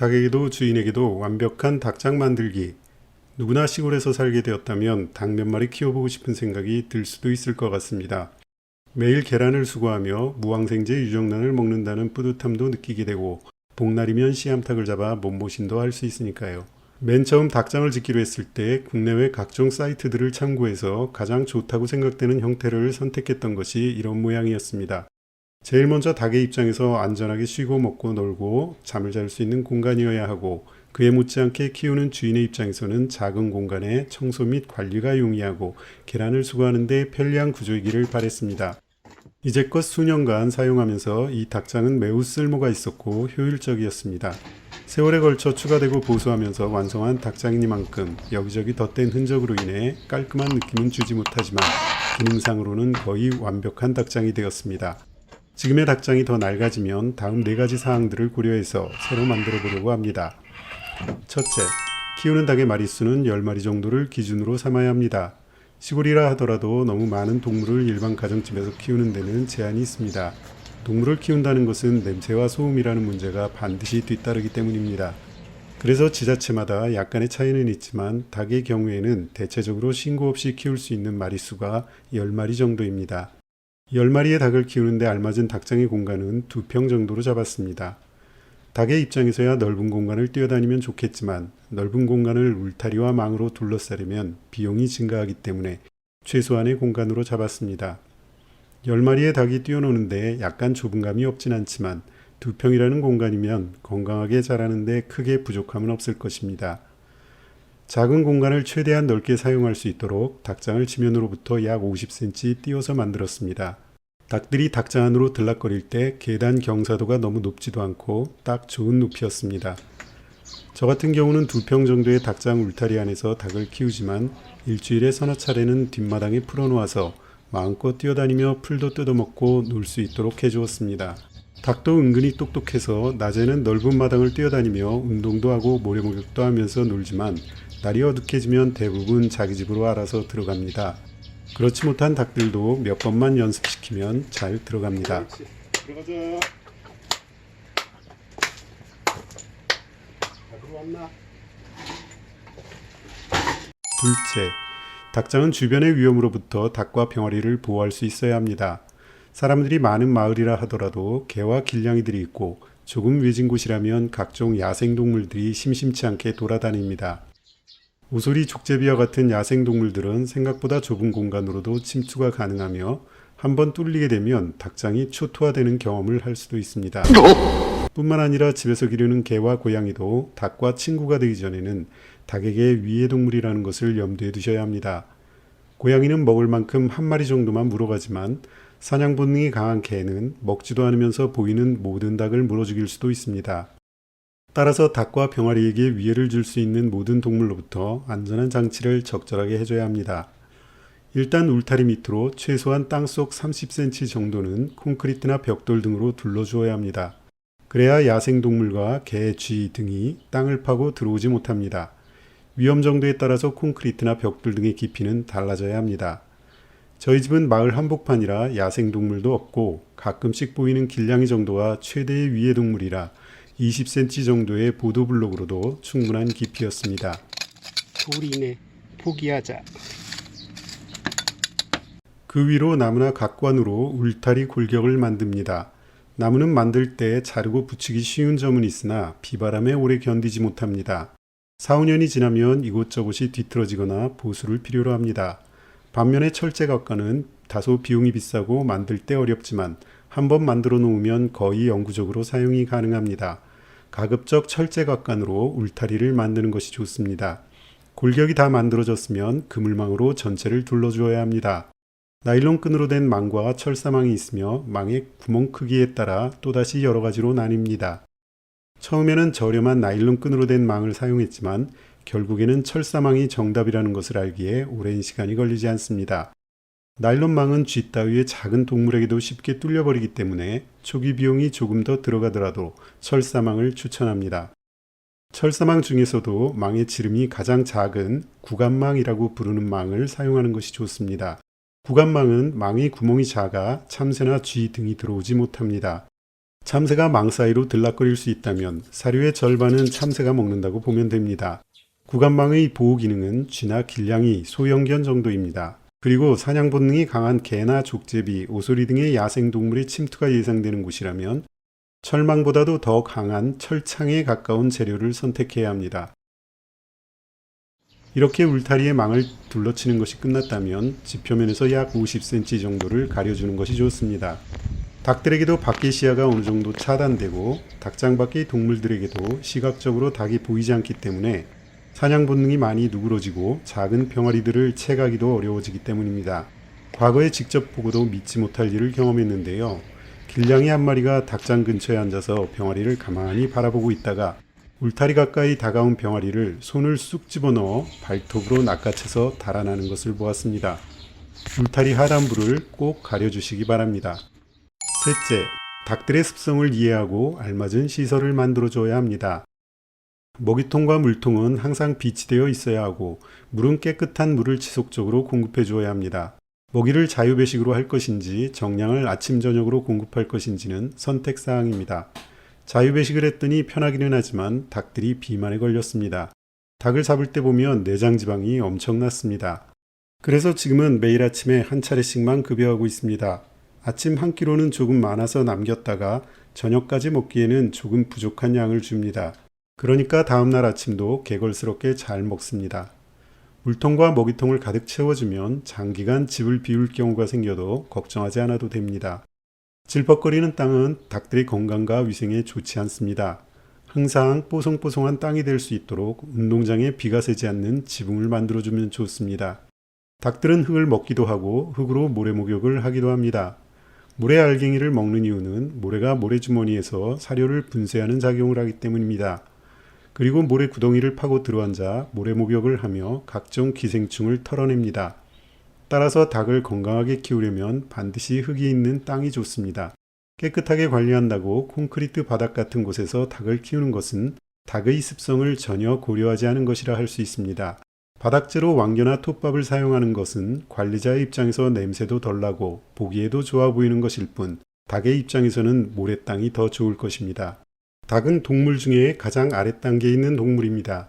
닭에게도 주인에게도 완벽한 닭장 만들기. 누구나 시골에서 살게 되었다면 닭 몇 마리 키워보고 싶은 생각이 들 수도 있을 것 같습니다. 매일 계란을 수거하며 무항생제 유정란을 먹는다는 뿌듯함도 느끼게 되고 복날이면 씨암탉을 잡아 몸보신도 할 수 있으니까요. 맨 처음 닭장을 짓기로 했을 때 국내외 각종 사이트들을 참고해서 가장 좋다고 생각되는 형태를 선택했던 것이 이런 모양이었습니다. 제일 먼저 닭의 입장에서 안전하게 쉬고 먹고 놀고 잠을 잘 수 있는 공간이어야 하고, 그에 못지않게 키우는 주인의 입장에서는 작은 공간에 청소 및 관리가 용이하고 계란을 수거하는 데 편리한 구조이기를 바랬습니다. 이제껏 수년간 사용하면서 이 닭장은 매우 쓸모가 있었고 효율적이었습니다. 세월에 걸쳐 추가되고 보수하면서 완성한 닭장이니만큼 여기저기 덧댄 흔적으로 인해 깔끔한 느낌은 주지 못하지만 기능상으로는 거의 완벽한 닭장이 되었습니다. 지금의 닭장이 더 낡아지면 다음 4가지 사항들을 고려해서 새로 만들어 보려고 합니다. 첫째, 키우는 닭의 마리수는 10마리 정도를 기준으로 삼아야 합니다. 시골이라 하더라도 너무 많은 동물을 일반 가정집에서 키우는 데는 제한이 있습니다. 동물을 키운다는 것은 냄새와 소음이라는 문제가 반드시 뒤따르기 때문입니다. 그래서 지자체마다 약간의 차이는 있지만 닭의 경우에는 대체적으로 신고 없이 키울 수 있는 마리수가 10마리 정도입니다. 10마리의 닭을 키우는데 알맞은 닭장의 공간은 2평 정도로 잡았습니다. 닭의 입장에서야 넓은 공간을 뛰어다니면 좋겠지만 넓은 공간을 울타리와 망으로 둘러싸려면 비용이 증가하기 때문에 최소한의 공간으로 잡았습니다. 10마리의 닭이 뛰어노는데 약간 좁은 감이 없진 않지만 2평이라는 공간이면 건강하게 자라는데 크게 부족함은 없을 것입니다. 작은 공간을 최대한 넓게 사용할 수 있도록 닭장을 지면으로부터 약 50cm 띄워서 만들었습니다. 닭들이 닭장 안으로 들락거릴 때 계단 경사도가 너무 높지도 않고 딱 좋은 높이였습니다. 저 같은 경우는 2평 정도의 닭장 울타리 안에서 닭을 키우지만 일주일에 서너 차례는 뒷마당에 풀어놓아서 마음껏 뛰어다니며 풀도 뜯어먹고 놀 수 있도록 해주었습니다. 닭도 은근히 똑똑해서 낮에는 넓은 마당을 뛰어다니며 운동도 하고 모래목욕도 하면서 놀지만 날이 어둑해지면 대부분 자기 집으로 알아서 들어갑니다. 그렇지 못한 닭들도 몇 번만 연습시키면 잘 들어갑니다. 들어가자. 둘째, 닭장은 주변의 위험으로부터 닭과 병아리를 보호할 수 있어야 합니다. 사람들이 많은 마을이라 하더라도 개와 길냥이들이 있고 조금 외진 곳이라면 각종 야생동물들이 심심치 않게 돌아다닙니다. 오소리, 족제비와 같은 야생동물들은 생각보다 좁은 공간으로도 침투가 가능하며 한번 뚫리게 되면 닭장이 초토화되는 경험을 할 수도 있습니다. 뿐만 아니라 집에서 기르는 개와 고양이도 닭과 친구가 되기 전에는 닭에게 위해 동물이라는 것을 염두에 두셔야 합니다. 고양이는 먹을 만큼 한 마리 정도만 물어가지만 사냥 본능이 강한 개는 먹지도 않으면서 보이는 모든 닭을 물어 죽일 수도 있습니다. 따라서 닭과 병아리에게 위해를 줄 수 있는 모든 동물로부터 안전한 장치를 적절하게 해줘야 합니다. 일단 울타리 밑으로 최소한 땅속 30cm 정도는 콘크리트나 벽돌 등으로 둘러주어야 합니다. 그래야 야생동물과 개, 쥐 등이 땅을 파고 들어오지 못합니다. 위험 정도에 따라서 콘크리트나 벽돌 등의 깊이는 달라져야 합니다. 저희 집은 마을 한복판이라 야생동물도 없고 가끔씩 보이는 길냥이 정도가 최대의 위해 동물이라 20cm 정도의 보도블록으로도 충분한 깊이였습니다. 돌이네. 포기하자. 그 위로 나무나 각관으로 울타리 골격을 만듭니다. 나무는 만들 때 자르고 붙이기 쉬운 점은 있으나 비바람에 오래 견디지 못합니다. 4, 5년이 지나면 이곳저곳이 뒤틀어지거나 보수를 필요로 합니다. 반면에 철제각관은 다소 비용이 비싸고 만들 때 어렵지만 한번 만들어 놓으면 거의 영구적으로 사용이 가능합니다. 가급적 철제각관으로 울타리를 만드는 것이 좋습니다. 골격이 다 만들어졌으면 그물망으로 전체를 둘러주어야 합니다. 나일론 끈으로 된 망과 철사망이 있으며 망의 구멍 크기에 따라 또다시 여러 가지로 나뉩니다. 처음에는 저렴한 나일론 끈으로 된 망을 사용했지만 결국에는 철사망이 정답이라는 것을 알기에 오랜 시간이 걸리지 않습니다. 나일론망은 쥐 따위의 작은 동물에게도 쉽게 뚫려버리기 때문에 초기 비용이 조금 더 들어가더라도 철사망을 추천합니다. 철사망 중에서도 망의 지름이 가장 작은 구간망이라고 부르는 망을 사용하는 것이 좋습니다. 구간망은 망의 구멍이 작아 참새나 쥐 등이 들어오지 못합니다. 참새가 망 사이로 들락거릴 수 있다면 사료의 절반은 참새가 먹는다고 보면 됩니다. 구간망의 보호 기능은 쥐나 길냥이, 소형견 정도입니다. 그리고 사냥 본능이 강한 개나 족제비, 오소리 등의 야생동물의 침투가 예상되는 곳이라면 철망보다도 더 강한 철창에 가까운 재료를 선택해야 합니다. 이렇게 울타리의 망을 둘러치는 것이 끝났다면 지표면에서 약 50cm 정도를 가려주는 것이 좋습니다. 닭들에게도 밖의 시야가 어느 정도 차단되고 닭장 밖의 동물들에게도 시각적으로 닭이 보이지 않기 때문에 사냥 본능이 많이 누그러지고 작은 병아리들을 채가기도 어려워지기 때문입니다. 과거에 직접 보고도 믿지 못할 일을 경험했는데요. 길냥이 한 마리가 닭장 근처에 앉아서 병아리를 가만히 바라보고 있다가 울타리 가까이 다가온 병아리를 손을 쑥 집어넣어 발톱으로 낚아채서 달아나는 것을 보았습니다. 울타리 하단부를 꼭 가려주시기 바랍니다. 셋째, 닭들의 습성을 이해하고 알맞은 시설을 만들어줘야 합니다. 먹이통과 물통은 항상 비치되어 있어야 하고 물은 깨끗한 물을 지속적으로 공급해 주어야 합니다. 먹이를 자유배식으로 할 것인지 정량을 아침 저녁으로 공급할 것인지는 선택사항입니다. 자유배식을 했더니 편하기는 하지만 닭들이 비만에 걸렸습니다. 닭을 잡을 때 보면 내장 지방이 엄청났습니다. 그래서 지금은 매일 아침에 한 차례씩만 급여하고 있습니다. 아침 한 끼로는 조금 많아서 남겼다가 저녁까지 먹기에는 조금 부족한 양을 줍니다. 그러니까 다음날 아침도 개걸스럽게 잘 먹습니다. 물통과 먹이통을 가득 채워주면 장기간 집을 비울 경우가 생겨도 걱정하지 않아도 됩니다. 질퍽거리는 땅은 닭들의 건강과 위생에 좋지 않습니다. 항상 뽀송뽀송한 땅이 될 수 있도록 운동장에 비가 새지 않는 지붕을 만들어주면 좋습니다. 닭들은 흙을 먹기도 하고 흙으로 모래 목욕을 하기도 합니다. 모래 알갱이를 먹는 이유는 모래가 모래주머니에서 사료를 분쇄하는 작용을 하기 때문입니다. 그리고 모래 구덩이를 파고 들어앉아 모래 목욕을 하며 각종 기생충을 털어냅니다. 따라서 닭을 건강하게 키우려면 반드시 흙이 있는 땅이 좋습니다. 깨끗하게 관리한다고 콘크리트 바닥 같은 곳에서 닭을 키우는 것은 닭의 습성을 전혀 고려하지 않은 것이라 할 수 있습니다. 바닥재로 왕겨나 톱밥을 사용하는 것은 관리자의 입장에서 냄새도 덜 나고 보기에도 좋아 보이는 것일 뿐 닭의 입장에서는 모래땅이 더 좋을 것입니다. 닭은 동물 중에 가장 아랫단계에 있는 동물입니다.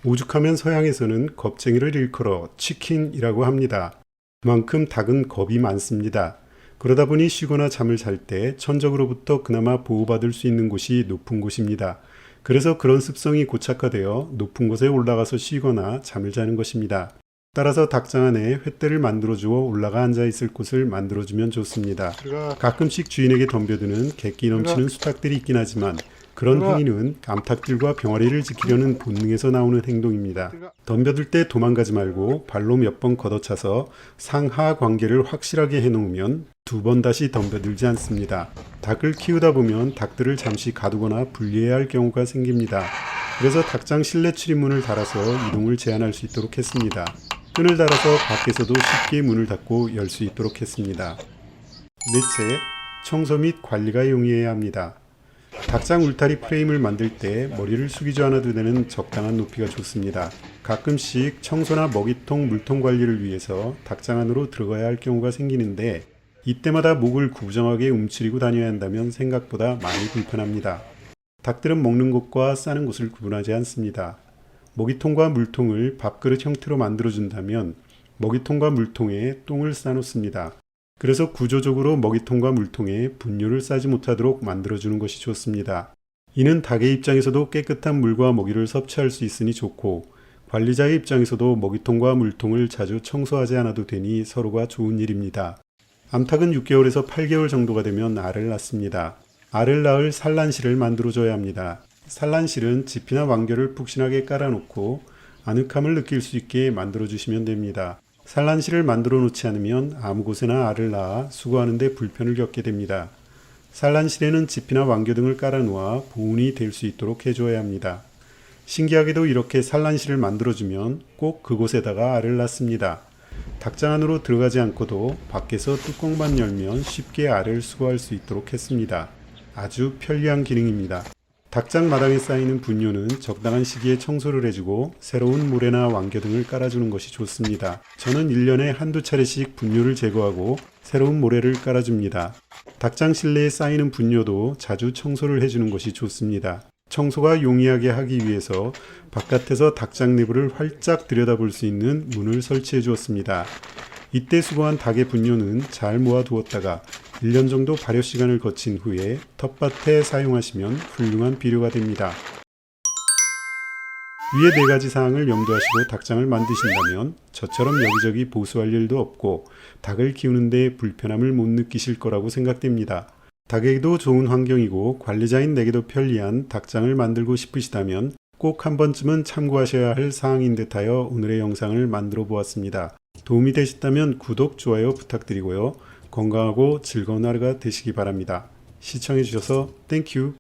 오죽하면 서양에서는 겁쟁이를 일컬어 치킨이라고 합니다. 그만큼 닭은 겁이 많습니다. 그러다 보니 쉬거나 잠을 잘 때 천적으로부터 그나마 보호받을 수 있는 곳이 높은 곳입니다. 그래서 그런 습성이 고착화되어 높은 곳에 올라가서 쉬거나 잠을 자는 것입니다. 따라서 닭장 안에 횃대를 만들어주어 올라가 앉아있을 곳을 만들어주면 좋습니다. 가끔씩 주인에게 덤벼드는 객기 넘치는 수탉들이 있긴 하지만 그런 행위는 암탉들과 병아리를 지키려는 본능에서 나오는 행동입니다. 덤벼들 때 도망가지 말고 발로 몇 번 걷어차서 상하 관계를 확실하게 해놓으면 두 번 다시 덤벼들지 않습니다. 닭을 키우다 보면 닭들을 잠시 가두거나 분리해야 할 경우가 생깁니다. 그래서 닭장 실내 출입문을 달아서 이동을 제한할 수 있도록 했습니다. 끈을 달아서 밖에서도 쉽게 문을 닫고 열 수 있도록 했습니다. 넷째, 청소 및 관리가 용이해야 합니다. 닭장 울타리 프레임을 만들 때 머리를 숙이지 않아도 되는 적당한 높이가 좋습니다. 가끔씩 청소나 먹이통, 물통 관리를 위해서 닭장 안으로 들어가야 할 경우가 생기는데 이때마다 목을 구부정하게 움츠리고 다녀야 한다면 생각보다 많이 불편합니다. 닭들은 먹는 곳과 싸는 곳을 구분하지 않습니다. 먹이통과 물통을 밥그릇 형태로 만들어준다면 먹이통과 물통에 똥을 싸놓습니다. 그래서 구조적으로 먹이통과 물통에 분뇨를 싸지 못하도록 만들어주는 것이 좋습니다. 이는 닭의 입장에서도 깨끗한 물과 먹이를 섭취할 수 있으니 좋고 관리자의 입장에서도 먹이통과 물통을 자주 청소하지 않아도 되니 서로가 좋은 일입니다. 암탉은 6개월에서 8개월 정도가 되면 알을 낳습니다. 알을 낳을 산란실을 만들어줘야 합니다. 산란실은 지피나 왕겨를 푹신하게 깔아놓고 아늑함을 느낄 수 있게 만들어주시면 됩니다. 산란실을 만들어 놓지 않으면 아무 곳에나 알을 낳아 수거하는 데 불편을 겪게 됩니다. 산란실에는 지피나 왕겨 등을 깔아놓아 보온이 될 수 있도록 해줘야 합니다. 신기하게도 이렇게 산란실을 만들어주면 꼭 그곳에다가 알을 낳습니다. 닭장 안으로 들어가지 않고도 밖에서 뚜껑만 열면 쉽게 알을 수거할 수 있도록 했습니다. 아주 편리한 기능입니다. 닭장 마당에 쌓이는 분뇨는 적당한 시기에 청소를 해주고 새로운 모래나 왕겨 등을 깔아주는 것이 좋습니다. 저는 1년에 한두 차례씩 분뇨를 제거하고 새로운 모래를 깔아줍니다. 닭장 실내에 쌓이는 분뇨도 자주 청소를 해주는 것이 좋습니다. 청소가 용이하게 하기 위해서 바깥에서 닭장 내부를 활짝 들여다볼 수 있는 문을 설치해 주었습니다. 이때 수거한 닭의 분뇨는 잘 모아두었다가 1년 정도 발효 시간을 거친 후에 텃밭에 사용하시면 훌륭한 비료가 됩니다. 위의 4가지 사항을 염두하시고 닭장을 만드신다면 저처럼 여기저기 보수할 일도 없고 닭을 키우는 데 불편함을 못 느끼실 거라고 생각됩니다. 닭에게도 좋은 환경이고 관리자인 내게도 편리한 닭장을 만들고 싶으시다면 꼭 한 번쯤은 참고하셔야 할 사항인 듯하여 오늘의 영상을 만들어 보았습니다. 도움이 되셨다면 구독, 좋아요 부탁드리고요. 건강하고 즐거운 하루가 되시기 바랍니다. 시청해 주셔서 땡큐.